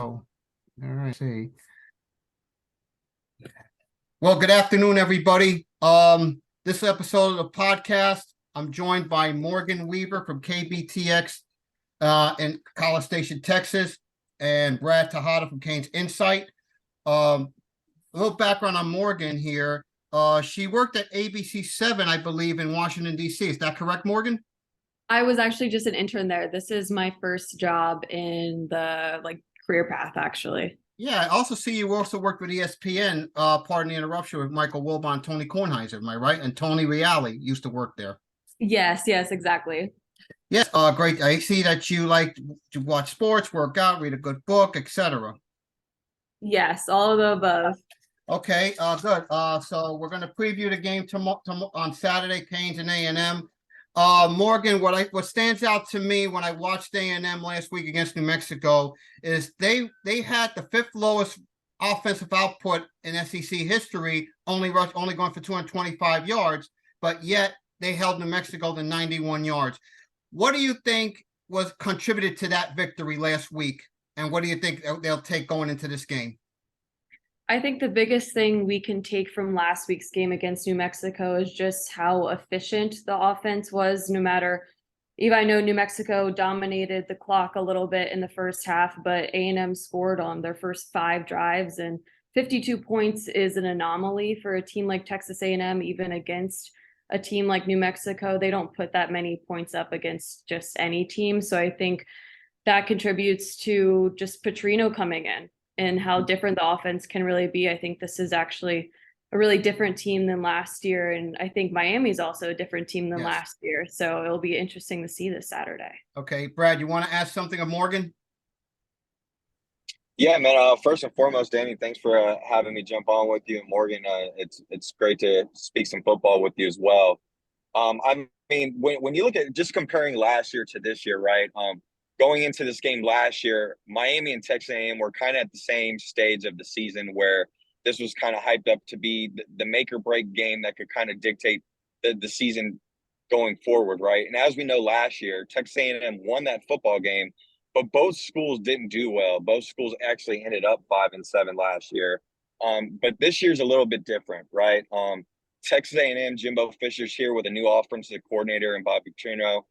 All right, see. Well, good afternoon, everybody. This episode of the podcast, I'm joined by Morgan Weaver from KBTX in College Station, Texas, and Brad Tejada from CanesInsight. A little background on Morgan here. She worked at ABC7, I believe, in Washington, D.C. Is that correct, Morgan? I was actually just an intern there. This is my first job in the career path, actually. Yeah, I also see you also worked with ESPN, pardon the interruption, with Michael Wilbon and Tony Kornheiser, am I right? And Tony Reale used to work there. Yes, exactly. Yes, great. I see that you like to watch sports, work out, read a good book, etc. Yes, all of the above. Okay, good. So we're going to preview the game on Saturday, Canes and A&M. Morgan, what stands out to me when I watched A&M last week against New Mexico is they had the fifth lowest offensive output in SEC history, only going for 225 yards, but yet they held New Mexico to 91 yards. What do you think was contributed to that victory last week, and what do you think they'll take going into this game? I think the biggest thing we can take from last week's game against New Mexico is just how efficient the offense was, no matter even I know New Mexico dominated the clock a little bit in the first half, but A&M scored on their first 5 drives, and 52 points is an anomaly for a team like Texas A&M, even against a team like New Mexico. They don't put that many points up against just any team. So I think that contributes to just Petrino coming in and how different the offense can really be. I think this is actually a really different team than last year. And I think Miami's also a different team than Yes. last year. So it'll be interesting to see this Saturday. Okay, Brad, you want to ask something of Morgan? Yeah, man. First and foremost, Danny, thanks for having me jump on with you. And Morgan, it's great to speak some football with you as well. I mean, when you look at just comparing last year to this year, right? Going into this game last year, Miami and Texas A&M were kind of at the same stage of the season where this was kind of hyped up to be the make or break game that could kind of dictate the season going forward, right? And as we know, last year, Texas A&M won that football game, but both schools didn't do well. Both schools actually ended up 5-7 last year. But this year's a little bit different, right? Texas A&M, Jimbo Fisher's here with a new offensive coordinator and Bobby Petrino.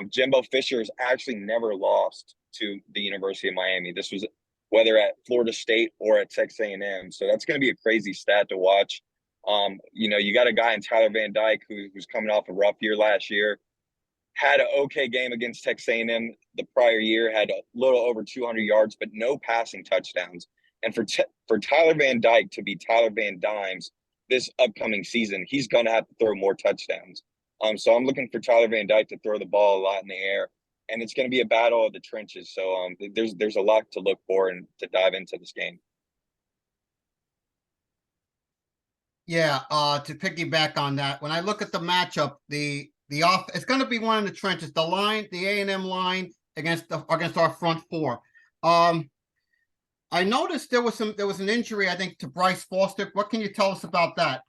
Jimbo Fisher has actually never lost to the University of Miami. This was whether at Florida State or at Texas A&M. So that's going to be a crazy stat to watch. You got a guy in Tyler Van Dyke who's coming off a rough year last year, had an okay game against Texas A&M the prior year, had a little over 200 yards, but no passing touchdowns. And for Tyler Van Dyke to be Tyler Van Dimes this upcoming season, he's going to have to throw more touchdowns. So I'm looking for Tyler Van Dyke to throw the ball a lot in the air, and it's going to be a battle of the trenches. So there's a lot to look for and to dive into this game. Yeah, to piggyback on that, when I look at the matchup, it's going to be one in the trenches. The line, the A&M line against our front four. I noticed there was an injury, I think, to Bryce Foster. What can you tell us about that?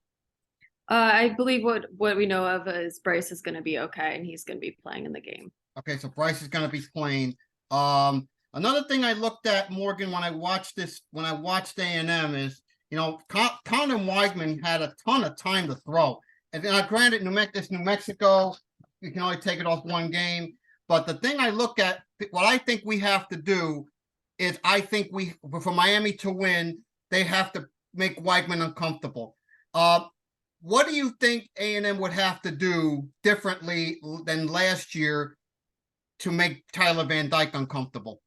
I believe what we know of is Bryce is going to be okay, and he's going to be playing in the game. Okay, so Bryce is going to be playing. Another thing I looked at, Morgan, when I watched A&M is, Connor Weigman had a ton of time to throw. And then, granted, New Mexico, you can only take it off one game. But the thing I look at, what I think we have to do is, for Miami to win, they have to make Weigman uncomfortable. What do you think A&M would have to do differently than last year to make Tyler Van Dyke uncomfortable?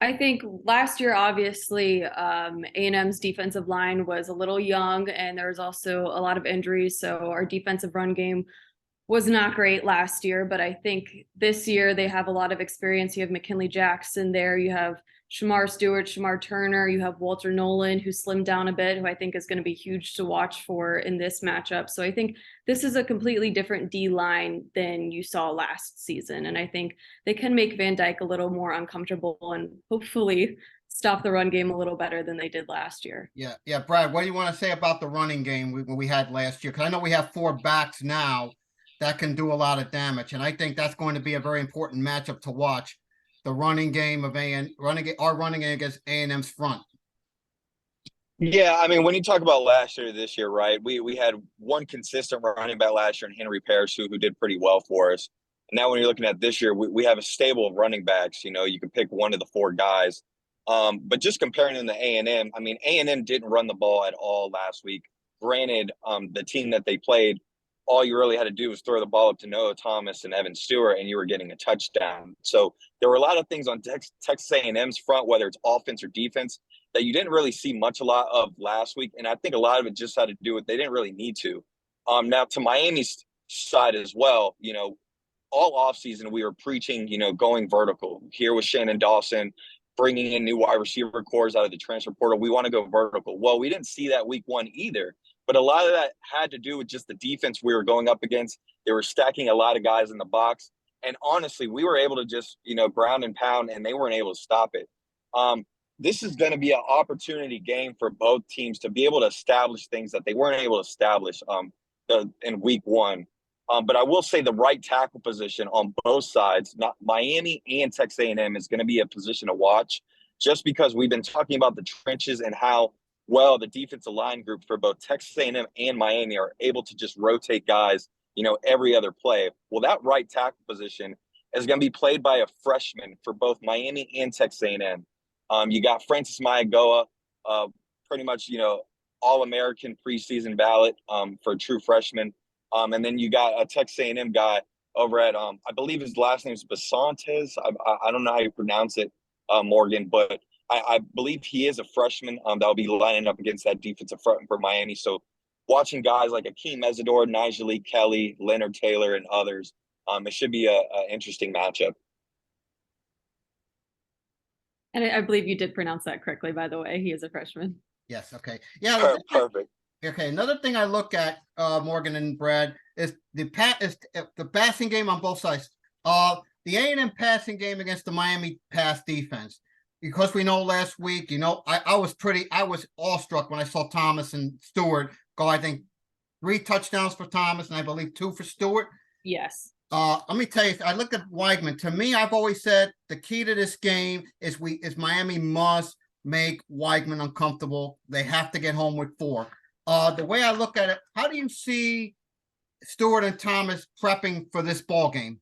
I think last year, obviously, A&M's defensive line was a little young, and there was also a lot of injuries. So our defensive run game was not great last year. But I think this year they have a lot of experience. You have McKinley Jackson there. You have Shamar Stewart, Shamar Turner. You have Walter Nolan, who slimmed down a bit, who I think is going to be huge to watch for in this matchup. So I think this is a completely different D line than you saw last season. And I think they can make Van Dyke a little more uncomfortable and hopefully stop the run game a little better than they did last year. Yeah. Brad, what do you want to say about the running game we had last year? Because I know we have 4 backs now that can do a lot of damage. And I think that's going to be a very important matchup to watch. the running game of our running game against A&M's front. Yeah, I mean, when you talk about last year, this year, right? We had one consistent running back last year in Henry Parrish who did pretty well for us. Now, when you're looking at this year, we have a stable of running backs. You know, you can pick one of the four guys. But just comparing them to A&M, I mean, A&M didn't run the ball at all last week. Granted, the team that they played, all you really had to do was throw the ball up to Noah Thomas and Evan Stewart, and you were getting a touchdown. So there were a lot of things on Texas A&M's front, whether it's offense or defense, that you didn't really see a lot of last week. And I think a lot of it just had to do with they didn't really need to. Now, to Miami's side as well, you know, all offseason we were preaching, you know, going vertical. Here with Shannon Dawson, bringing in new wide receiver cores out of the transfer portal. We want to go vertical. Well, we didn't see that week one either. But a lot of that had to do with just the defense we were going up against. They were stacking a lot of guys in the box. And honestly, we were able to just, you know, ground and pound, and they weren't able to stop it. This is going to be an opportunity game for both teams to be able to establish things that they weren't able to establish in week one. But I will say the right tackle position on both sides, not Miami and Texas A&M, is going to be a position to watch, just because we've been talking about the trenches and how well the defensive line group for both Texas A&M and Miami are able to just rotate guys, you know, every other play. Well, that right tackle position is going to be played by a freshman for both Miami and Texas A&M. You got Francis Mayagoa, pretty much, you know, All-American preseason ballot for a true freshman. And then you got a Texas A&M guy over at, I believe his last name is Basantes. I don't know how you pronounce it, Morgan, but I believe he is a freshman that'll be lining up against that defensive front for Miami. So watching guys like Akeem Mesidor, Nigel Kelly, Leonard Taylor, and others, it should be an interesting matchup. And I believe you did pronounce that correctly, by the way. He is a freshman. Yes. Okay. Yeah. Perfect. Okay. Another thing I look at, Morgan and Brad, is the passing game on both sides. The A&M passing game against the Miami pass defense. Because we know last week, you know, I was awestruck when I saw Thomas and Stewart go, I think 3 touchdowns for Thomas and I believe 2 for Stewart. Yes. Let me tell you, I look at Weigman. To me, I've always said the key to this game is Miami must make Weigman uncomfortable. They have to get home with 4. The way I look at it, how do you see Stewart and Thomas prepping for this ball game?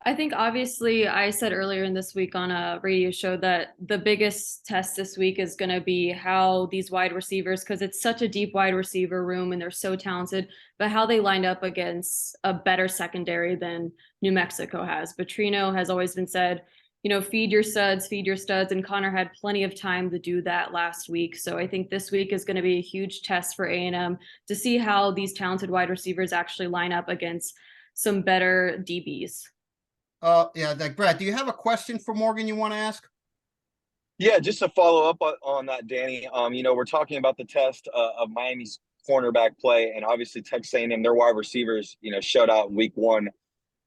I think obviously I said earlier in this week on a radio show that the biggest test this week is going to be how these wide receivers, because it's such a deep wide receiver room and they're so talented, but how they lined up against a better secondary than New Mexico has. Petrino has always been said, you know, feed your studs, and Connor had plenty of time to do that last week. So I think this week is going to be a huge test for A&M to see how these talented wide receivers actually line up against some better DBs. Yeah, like Brad, do you have a question for Morgan you want to ask? Yeah, just to follow up on that, Danny. You know, we're talking about the test of Miami's cornerback play, and obviously Texas A&M, their wide receivers, you know, showed out in week one.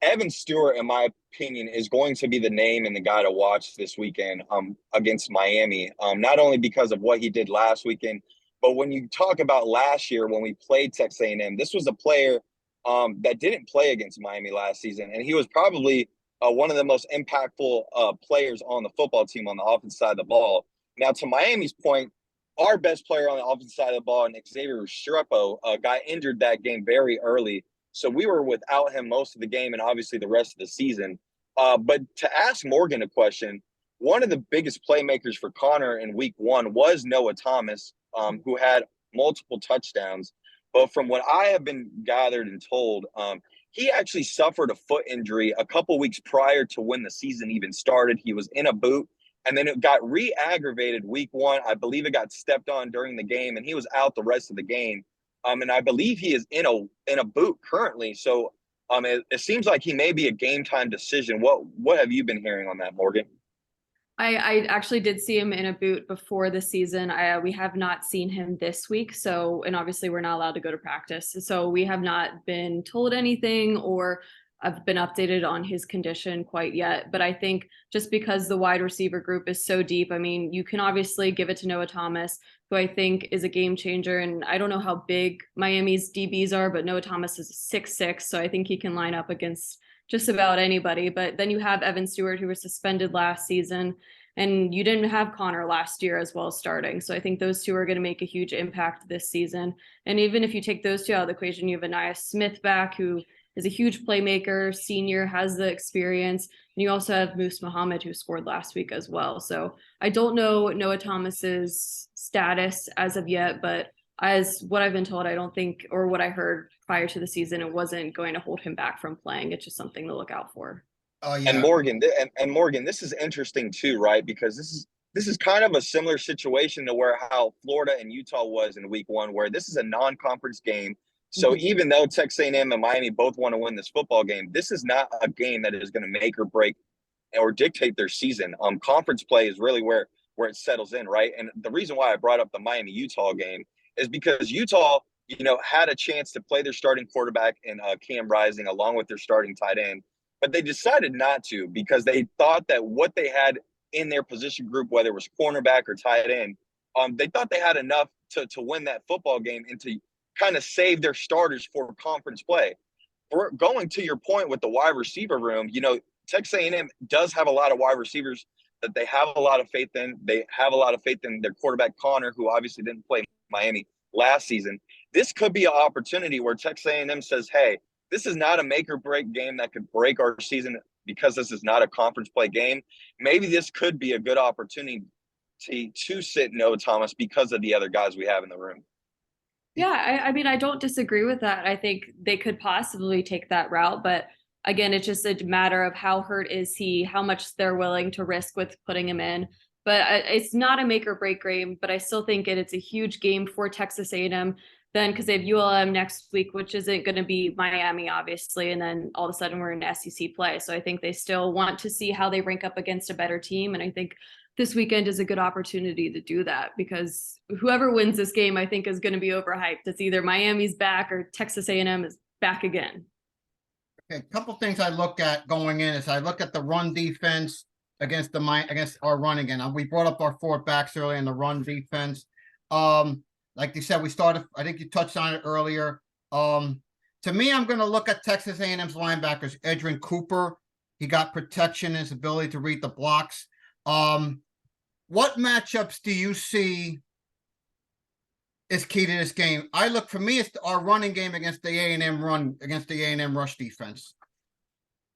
Evan Stewart, in my opinion, is going to be the name and the guy to watch this weekend against Miami. Not only because of what he did last weekend, but when you talk about last year when we played Texas A&M, this was a player that didn't play against Miami last season, and he was probably one of the most impactful players on the football team on the offensive side of the ball. Now, to Miami's point, our best player on the offensive side of the ball, Xavier Restrepo, got injured that game very early. So we were without him most of the game and obviously the rest of the season. But to ask Morgan a question, one of the biggest playmakers for Connor in week one was Noah Thomas, who had multiple touchdowns. But from what I have been gathered and told, he actually suffered a foot injury a couple weeks prior to when the season even started. He was in a boot, and then it got re-aggravated week one. I believe it got stepped on during the game, and he was out the rest of the game. And I believe he is in a boot currently. So it seems like he may be a game time decision. What have you been hearing on that, Morgan? I actually did see him in a boot before the season. We have not seen him this week. So, and obviously we're not allowed to go to practice. So we have not been told anything or I've been updated on his condition quite yet. But I think just because the wide receiver group is so deep, I mean, you can obviously give it to Noah Thomas, who I think is a game changer. And I don't know how big Miami's DBs are, but Noah Thomas is 6'6". So I think he can line up against just about anybody. But then you have Evan Stewart, who was suspended last season, and you didn't have Connor last year as well starting. So I think those two are going to make a huge impact this season. And even if you take those two out of the equation, you have Anaya Smith back, who is a huge playmaker, senior, has the experience. And you also have Moose Muhammad, who scored last week as well. So I don't know Noah Thomas's status as of yet, but as what I've been told, I don't think, or what I heard prior to the season, it wasn't going to hold him back from playing. It's just something to look out for. Oh And yeah. Morgan, and Morgan, this is interesting too, right? Because this is kind of a similar situation to where how Florida and Utah was in week 1, where this is a non-conference game. So even though Texas A&M and Miami both want to win this football game, this is not a game that is going to make or break or dictate their season. Conference play is really where it settles in, right? And the reason why I brought up the Miami Utah game is because Utah, had a chance to play their starting quarterback in Cam Rising along with their starting tight end, but they decided not to because they thought that what they had in their position group, whether it was cornerback or tight end, they thought they had enough to win that football game and to kind of save their starters for conference play. For going to your point with the wide receiver room, Texas A&M does have a lot of wide receivers that they have a lot of faith in. They have a lot of faith in their quarterback, Connor, who obviously didn't play Miami last season. This could be an opportunity where Texas A&M says, hey, this is not a make or break game that could break our season because this is not a conference play game. Maybe this could be a good opportunity to sit Noah Thomas because of the other guys we have in the room. Yeah, I mean, I don't disagree with that. I think they could possibly take that route, but again, it's just a matter of how hurt is he, how much they're willing to risk with putting him in. But it's not a make or break game, but I still think it's a huge game for Texas A&M then, because they have ULM next week, which isn't going to be Miami, obviously, and then all of a sudden we're in SEC play. So I think they still want to see how they rank up against a better team, and I think this weekend is a good opportunity to do that, because whoever wins this game, I think, is going to be overhyped. It's either Miami's back or Texas A&M is back again. Okay, a couple things I look at going in is I look at the run defense against our run again. We brought up our 4 backs earlier in the run defense. Like you said, we started. I think you touched on it earlier. To me, I'm going to look at Texas A&M's linebackers. Edrin Cooper, he got protection, his ability to read the blocks. What matchups do you see is key to this game? For me, it's our running game against the A&M rush defense.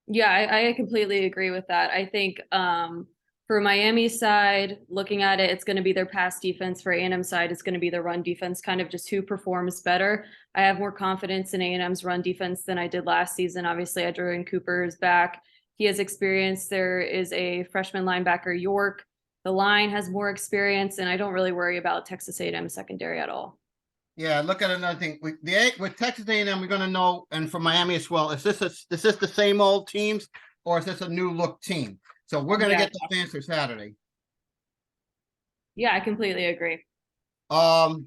Yeah, I completely agree with that. I think for Miami's side, looking at it, it's going to be their pass defense. For A&M side, it's going to be their run defense, kind of just who performs better. I have more confidence in A&M's run defense than I did last season. Obviously, Edrin Cooper is back. He has experience. There is a freshman linebacker, York. The line has more experience, and I don't really worry about Texas A&M secondary at all. Yeah, look at another thing. With Texas A&M, we're going to know, and for Miami as well, is this the same old teams, or is this a new look team? So we're going to get the answer Saturday. Yeah, I completely agree. Looking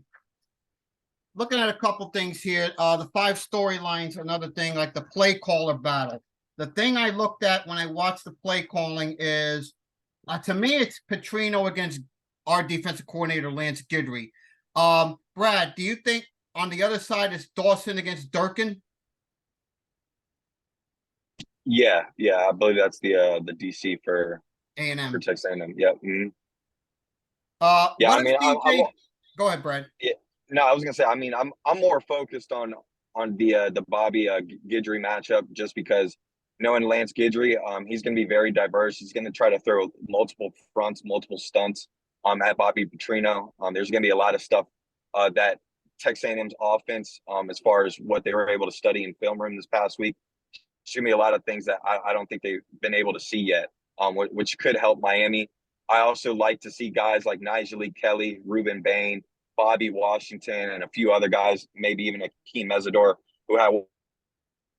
at a couple things here, the 5 storylines, another thing, like the play caller battle. The thing I looked at when I watched the play calling is, to me, it's Petrino against our defensive coordinator, Lance Guidry. Brad, do you think on the other side is Dawson against Durkin? Yeah, I believe that's the DC for A&M. For Texas A&M. Yep. Mm-hmm. Yeah, I mean, go ahead, Brad. Yeah, no, I was gonna say. I mean, I'm more focused on the Bobby Guidry matchup, just because knowing Lance Guidry, he's gonna be very diverse. He's gonna try to throw multiple fronts, multiple stunts at Bobby Petrino. There's gonna be a lot of stuff that Texas A&M's offense, as far as what they were able to study in film room this past week, there's gonna be a lot of things that I don't think they've been able to see yet, which could help Miami. I also like to see guys like Nigel Kelly, Ruben Bain, Bobby Washington, and a few other guys, maybe even Akeem Mesidor, who had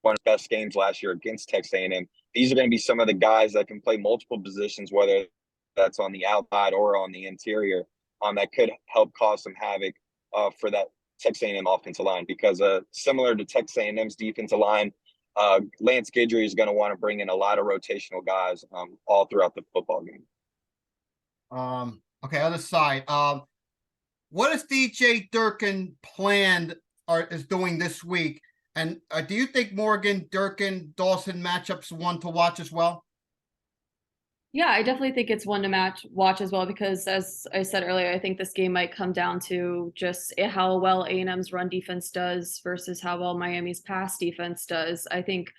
one of the best games last year against Texas A&M. These are going to be some of the guys that can play multiple positions, whether that's on the outside or on the interior, that could help cause some havoc for that Texas A&M offensive line. Because similar to Texas A&M's defensive line, Lance Guidry is going to want to bring in a lot of rotational guys all throughout the football game. Okay, other side. What is DJ Durkin planned or is doing this week? And do you think Morgan, Durkin, Dawson matchups one to watch as well? Yeah, I definitely think it's one to watch as well because, as I said earlier, I think this game might come down to just how well A&M's run defense does versus how well Miami's pass defense does. I think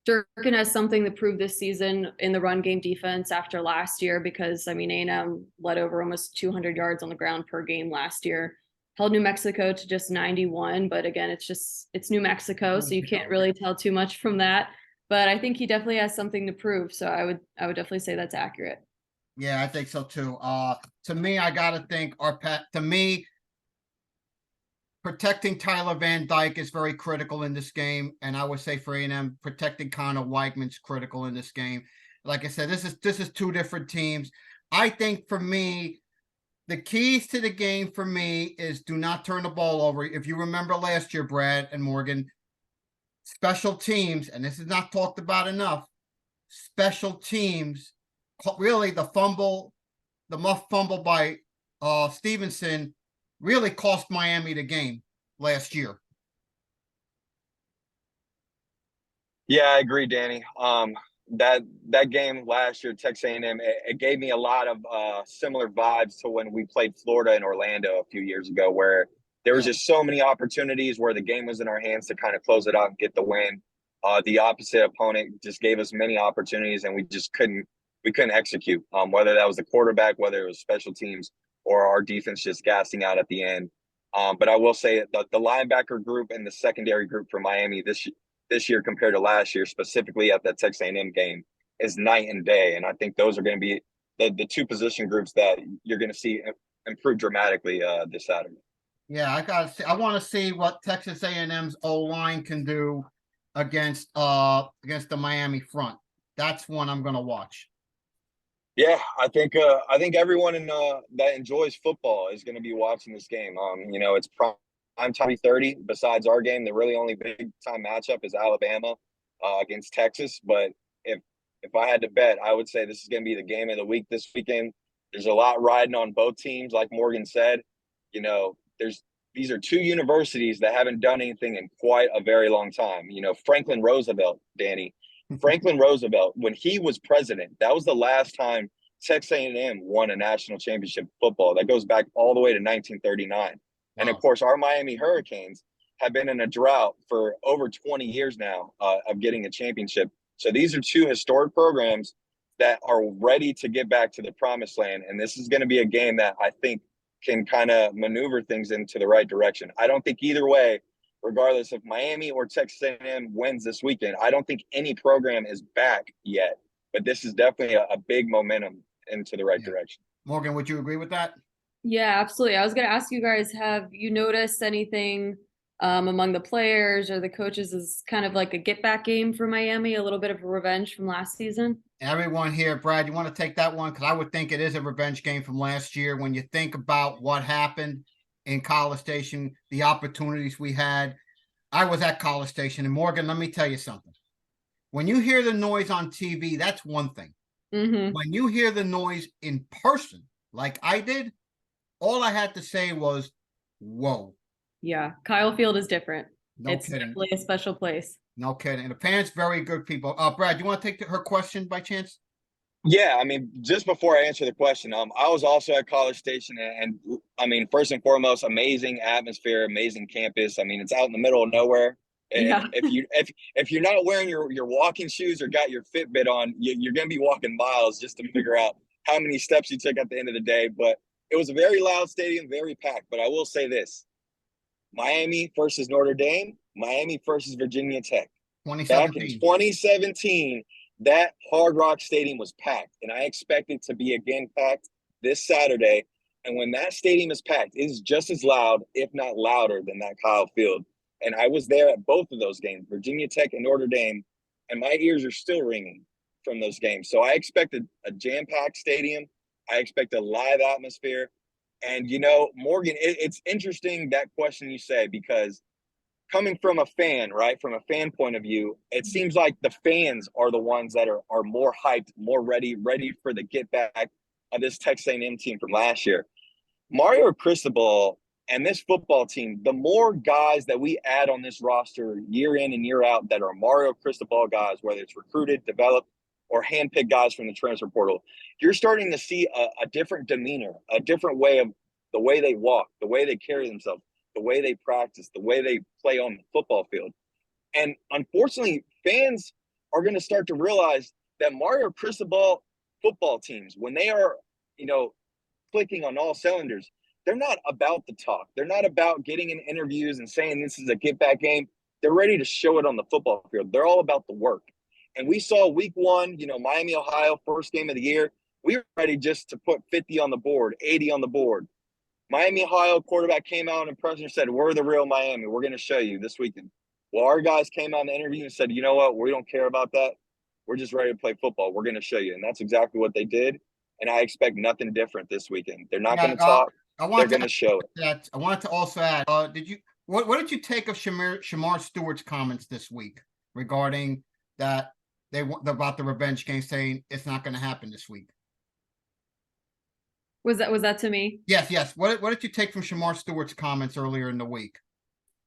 Durkin has something to prove this season in the run game defense after last year because, I mean, A&M led over almost 200 yards on the ground per game last year. Held New Mexico to just 91, but again, it's New Mexico, so you can't really tell too much from that. But I think he definitely has something to prove, so I would definitely say that's accurate. Yeah, I think so too. To me, I gotta think to me, protecting Tyler Van Dyke is very critical in this game, and I would say for A&M, protecting Connor Weigman's critical in this game. Like I said, this is two different teams. I think for me, the keys to the game for me is do not turn the ball over. If you remember last year, Brad and Morgan, special teams, and this is not talked about enough, special teams, really the muff fumble by Stevenson really cost Miami the game last year. Yeah, I agree, Danny. That game last year, Texas A&M, it gave me a lot of similar vibes to when we played Florida and Orlando a few years ago, where there was just so many opportunities where the game was in our hands to kind of close it out and get the win. The opposite opponent just gave us many opportunities, and we couldn't execute. Whether that was the quarterback, whether it was special teams, or our defense just gassing out at the end. But I will say the linebacker group and the secondary group for Miami this year compared to last year, specifically at that Texas A&M game, is night and day. And I think those are going to be the two position groups that you're going to see improve dramatically this Saturday. Yeah, I want to see what Texas A&M's O-line can do against the Miami front. That's one I'm going to watch. Yeah, I think everyone that enjoys football is going to be watching this game. It's prime time 30. Besides our game, the really only big time matchup is Alabama against Texas. But if I had to bet, I would say this is going to be the game of the week this weekend. There's a lot riding on both teams, like Morgan said. These are two universities that haven't done anything in quite a very long time. Franklin Roosevelt, Danny. Franklin Roosevelt, when he was president, that was the last time Texas A&M won a national championship football. That goes back all the way to 1939. Wow. And of course, our Miami Hurricanes have been in a drought for over 20 years now of getting a championship. So these are two historic programs that are ready to get back to the promised land. And this is going to be a game that I think can kind of maneuver things into the right direction. I don't think either way, regardless if Miami or Texas A&M wins this weekend, I don't think any program is back yet. But this is definitely a big momentum into the right direction. Morgan, would you agree with that? Yeah, absolutely. I was going to ask you guys, have you noticed anything among the players or the coaches is kind of like a get back game for Miami, a little bit of a revenge from last season? Everyone here, Brad, you want to take that one? Because I would think it is a revenge game from last year. When you think about what happened in College Station, the opportunities we had. I was at College Station, and Morgan, let me tell you something. When you hear the noise on TV, that's one thing. Mm-hmm. When you hear the noise in person, like I did, all I had to say was, whoa. Yeah, Kyle Field is different. It's kidding. definitely a special place. No kidding. The fans, very good people. Brad, you want to take her question by chance? Yeah, I mean, just before I answer the question, I was also at College Station, and I mean, first and foremost, amazing atmosphere, amazing campus. I mean, it's out in the middle of nowhere. Yeah. If you're not wearing your walking shoes or got your Fitbit on, you're gonna be walking miles just to figure out how many steps you took at the end of the day. But it was a very loud stadium, very packed. But I will say this: Miami versus Notre Dame, Miami versus Virginia Tech. 2017. Back in 2017, that Hard Rock Stadium was packed, and I expect it to be again packed this Saturday. And when that stadium is packed, it is just as loud, if not louder, than that Kyle Field. And I was there at both of those games, Virginia Tech and Notre Dame, and my ears are still ringing from those games. So I expect a jam-packed stadium. I expect a live atmosphere. And, Morgan, it's interesting that question you say, because coming from a fan, right, from a fan point of view, it seems like the fans are the ones that are more hyped, more ready for the get back of this Texas A&M team from last year. Mario Cristobal And this football team, the more guys that we add on this roster year in and year out that are Mario Cristobal guys, whether it's recruited, developed, or handpicked guys from the transfer portal, you're starting to see a different demeanor, a different way of the way they walk, the way they carry themselves, the way they practice, the way they play on the football field. And unfortunately, fans are going to start to realize that Mario Cristobal football teams, when they are, clicking on all cylinders, they're not about the talk. They're not about getting in interviews and saying this is a get back game. They're ready to show it on the football field. They're all about the work. And we saw week one, Miami, Ohio, first game of the year. We were ready just to put 50 on the board, 80 on the board. Miami, Ohio quarterback came out and president said, we're the real Miami. We're going to show you this weekend. Well, our guys came out in the interview and said, you know what? We don't care about that. We're just ready to play football. We're going to show you. And that's exactly what they did. And I expect nothing different this weekend. They're not going to talk. They're going to show it. I wanted to also add, what did you take of Shamar Stewart's comments this week regarding that about the revenge game, saying it's not going to happen this week? Was that to me? Yes. What did you take from Shamar Stewart's comments earlier in the week?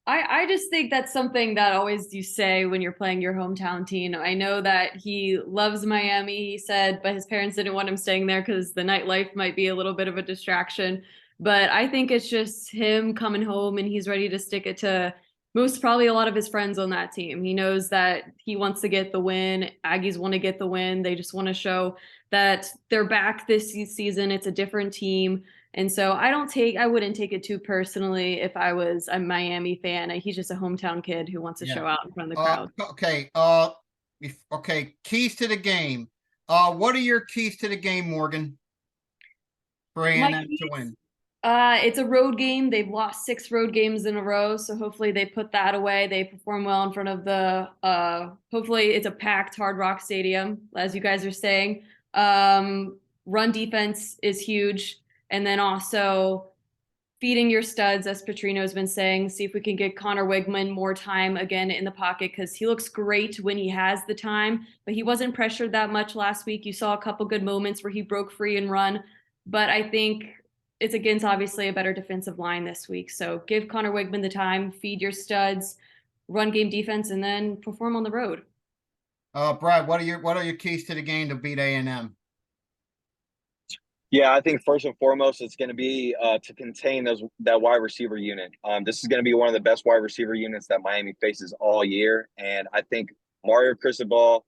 I just think that's something that always you say when you're playing your hometown team. I know that he loves Miami, he said, but his parents didn't want him staying there because the nightlife might be a little bit of a distraction. But I think it's just him coming home and he's ready to stick it to probably a lot of his friends on that team. He knows that he wants to get the win. Aggies want to get the win. They just want to show that they're back this season. It's a different team. And so I wouldn't take it too personally if I was a Miami fan. He's just a hometown kid who wants to show out in front of the crowd. Okay. Keys to the game. What are your keys to the game, Morgan? For A&M to win. It's a road game. They've lost 6 road games in a row, so hopefully they put that away. They perform well in front of hopefully it's a packed Hard Rock Stadium, as you guys are saying. Run defense is huge. And then also feeding your studs, as Petrino's been saying, see if we can get Connor Wigman more time again in the pocket, because he looks great when he has the time, but he wasn't pressured that much last week. You saw a couple good moments where he broke free and run, but I think it's against obviously a better defensive line this week. So give Connor Wigman the time, feed your studs, run game defense, and then perform on the road. Brad, what are your keys to the game to beat A&M? Yeah, I think first and foremost, it's going to be to contain that wide receiver unit. This is going to be one of the best wide receiver units that Miami faces all year. And I think Mario Cristobal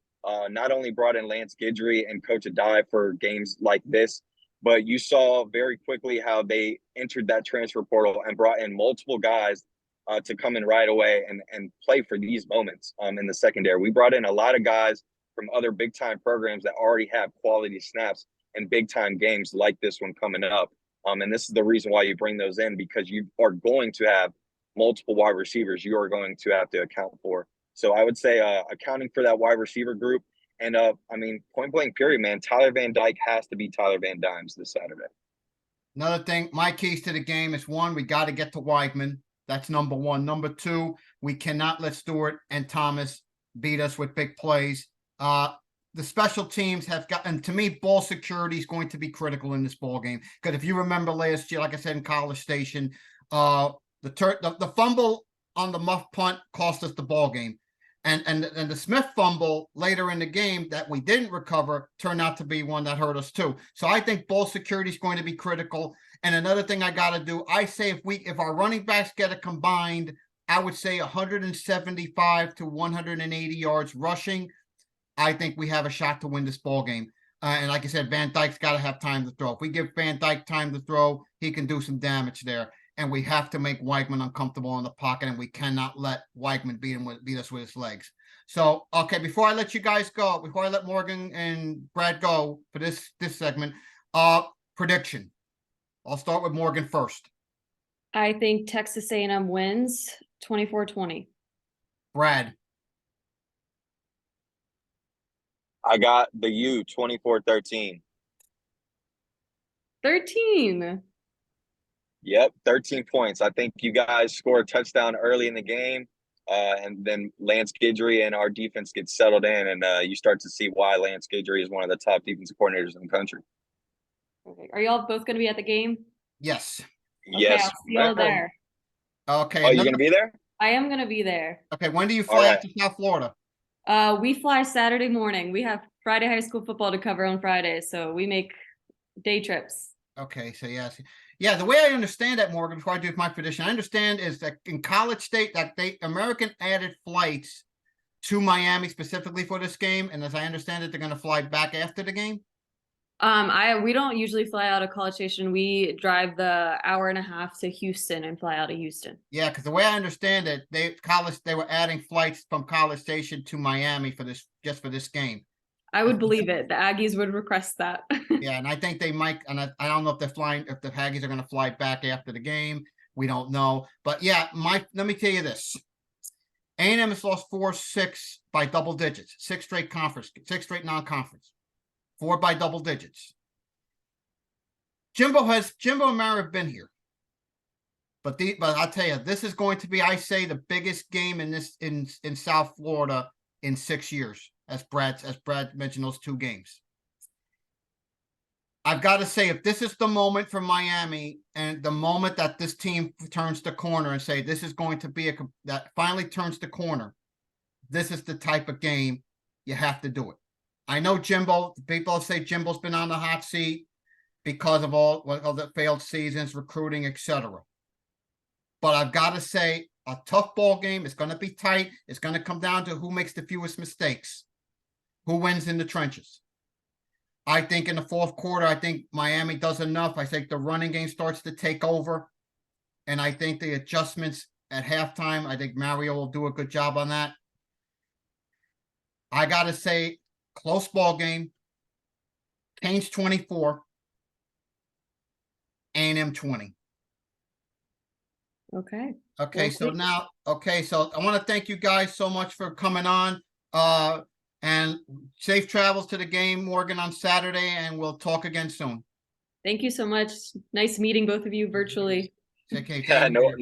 not only brought in Lance Guidry and Coach Adai for games like this, but you saw very quickly how they entered that transfer portal and brought in multiple guys to come in right away and play for these moments in the secondary. We brought in a lot of guys from other big-time programs that already have quality snaps and big-time games like this one coming up. And this is the reason why you bring those in, because you are going to have multiple wide receivers you are going to have to account for. So I would say accounting for that wide receiver group. And, point blank period, man, Tyler Van Dyke has to be Tyler Van Dimes this Saturday. Another thing, my keys to the game is, 1, we got to get to Weigman. That's number 1. Number 2, we cannot let Stewart and Thomas beat us with big plays. The special teams have got, and to me, ball security is going to be critical in this ball game. Because if you remember last year, like I said, in College Station, the fumble on the muff punt cost us the ball game. And the Smith fumble later in the game that we didn't recover turned out to be one that hurt us too. So I think ball security is going to be critical. And another thing I got to do, I say if our running backs get a combined, I would say 175 to 180 yards rushing, I think we have a shot to win this ball game. And like I said, Van Dyke's got to have time to throw. If we give Van Dyke time to throw, he can do some damage there. And we have to make Weigman uncomfortable in the pocket, and we cannot let Weigman beat us with his legs. So, okay, before I let you guys go, before I let Morgan and Brad go for this segment, prediction. I'll start with Morgan first. I think Texas A&M wins 24-20. Brad. I got the U 24-13. 13. Yep, 13 points. I think you guys score a touchdown early in the game, and then Lance Guidry and our defense gets settled in, and you start to see why Lance Guidry is one of the top defensive coordinators in the country. Okay. Are y'all both going to be at the game? Yes. Yes, I'll see y'all ma'am. there. Okay, Oh, you're gonna be there? I am gonna be there. okay, when do you All fly right. out to South Florida? We fly Saturday morning. We have Friday high school football to cover on Friday, so we make day trips. Okay, so yes. Yeah, the way I understand that, Morgan, before I do my prediction, I understand is that in College State that American added flights to Miami specifically for this game, and as I understand it, they're going to fly back after the game. We don't usually fly out of College Station. We drive the hour and a half to Houston and fly out of Houston. Yeah, because the way I understand it, they were adding flights from College Station to Miami for this game. I would believe it. The Aggies would request that. Yeah, and I think they might, and I don't know if they're flying, if the Aggies are going to fly back after the game. We don't know, but yeah, let me tell you this: A&M has lost 4-6 by double digits, 6 straight non-conference, 4 by double digits. Jimbo and Mara have been here, but I'll tell you, this is going to be, I say, the biggest game in South Florida in 6 years. As Brad mentioned, those 2 games. I've got to say, if this is the moment for Miami and the moment that this team turns the corner and say this is going to be that finally turns the corner, this is the type of game you have to do it. I know Jimbo, people say Jimbo's been on the hot seat because of all of the failed seasons, recruiting, etc. But I've got to say, a tough ball game. It's going to be tight. It's going to come down to who makes the fewest mistakes, who wins in the trenches. I think in the fourth quarter, I think Miami does enough. I think the running game starts to take over. And I think the adjustments at halftime, I think Mario will do a good job on that. I got to say, close ball game. Canes 24, A&M 20. Okay. Okay, so now, so I want to thank you guys so much for coming on. And safe travels to the game, Morgan, on Saturday, and we'll talk again soon. Thank you so much. Nice meeting both of you virtually. Okay, Yeah, no,